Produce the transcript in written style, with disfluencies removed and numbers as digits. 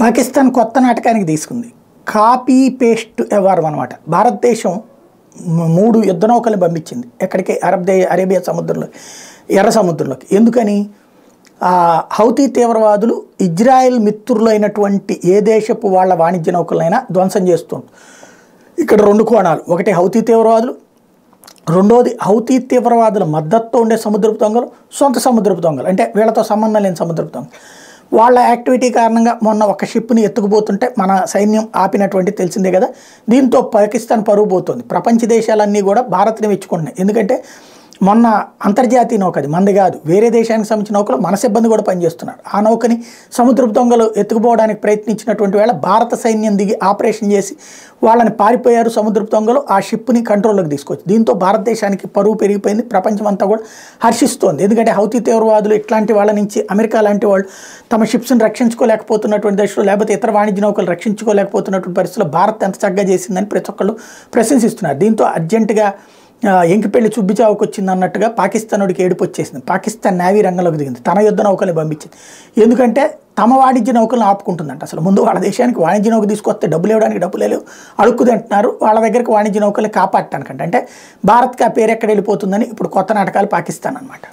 పాకిస్తాన్ కొత్త నాటకానికి తీసుకుంది. కాపీ పేస్ట్ వ్యవహారం అనమాట. భారతదేశం 3 యుద్ధ నౌకల్ని పంపించింది ఎక్కడికి, అరేబియా సముద్రంలో, ఎర్ర సముద్రంలోకి. ఎందుకని? హౌతీ తీవ్రవాదులు ఇజ్రాయెల్ మిత్రులు అయినటువంటి ఏ దేశపు వాళ్ళ వాణిజ్య నౌకలైనా ధ్వంసం చేస్తుంది. ఇక్కడ 2 కోణాలు. ఒకటి హౌతీ తీవ్రవాదులు, రెండోది హౌతీ తీవ్రవాదుల మద్దతుతో ఉండే సముద్రపు దొంగలు, సొంత సముద్రపు దొంగలు, అంటే వీళ్ళతో సంబంధం లేని సముద్రపు దొంగలు. వాళ్ళ యాక్టివిటీ కారణంగా మొన్న ఒక షిప్ని ఎత్తుకుపోతుంటే మన సైన్యం ఆపినటువంటి తెలిసిందే కదా. దీంతో పాకిస్తాన్ పరువు పోతుంది. ప్రపంచ దేశాలన్నీ కూడా భారత్ని మెచ్చుకుంటున్నాయి. ఎందుకంటే మొన్న అంతర్జాతీయ నౌక, అది మంది కాదు, వేరే దేశానికి సంబంధించిన నౌకలు మన సిబ్బంది కూడా పనిచేస్తున్నారు. ఆ నౌకని సముద్రపు దొంగలు ఎత్తుకుపోవడానికి ప్రయత్నించినటువంటి వేళ భారత సైన్యం దిగి ఆపరేషన్ చేసి వాళ్ళని పారిపోయారు సముద్రపు దొంగలు. ఆ షిప్ని కంట్రోల్లోకి తీసుకొచ్చి దీంతో భారతదేశానికి పరువు పెరిగిపోయింది. ప్రపంచం అంతా కూడా హర్షిస్తోంది. ఎందుకంటే హౌతీ తీవ్రవాదులు ఇట్లాంటి వాళ్ళ నుంచి అమెరికా లాంటి వాళ్ళు తమ షిప్స్ని రక్షించుకోలేకపోతున్నటువంటి దశలో, లేకపోతే ఇతర వాణిజ్య నౌకలు రక్షించుకోలేకపోతున్నటువంటి పరిస్థితుల్లో భారత్ ఎంత చక్కగా చేసిందని ప్రతి ఒక్కళ్ళు ప్రశంసిస్తున్నారు. దీంతో అర్జెంటుగా ఎంకిపెళ్లి చుబ్బిచావుకు వచ్చింది అన్నట్టుగా పాకిస్తానుడికి ఏడుపు వచ్చేసింది. పాకిస్తాన్ నేవీ రంగంలోకి దిగింది. తన యుద్ధ నౌకల్ని పంపించింది. ఎందుకంటే తమ వాణిజ్య నౌకలను ఆపుకుంటుందంట. అసలు ముందు వాళ్ళ దేశానికి వాణిజ్య నౌక తీసుకొస్తే డబ్బులు ఇవ్వడానికి డబ్బులే లేవు, అడుక్కుది అంటున్నారు. వాళ్ళ దగ్గరికి వాణిజ్య నౌకల్ని కాపాడటానికంటే, అంటే భారత్కి ఆ పేరు ఎక్కడ వెళ్ళిపోతుందని ఇప్పుడు కొత్త నాటకాలు పాకిస్తాన్ అనమాట.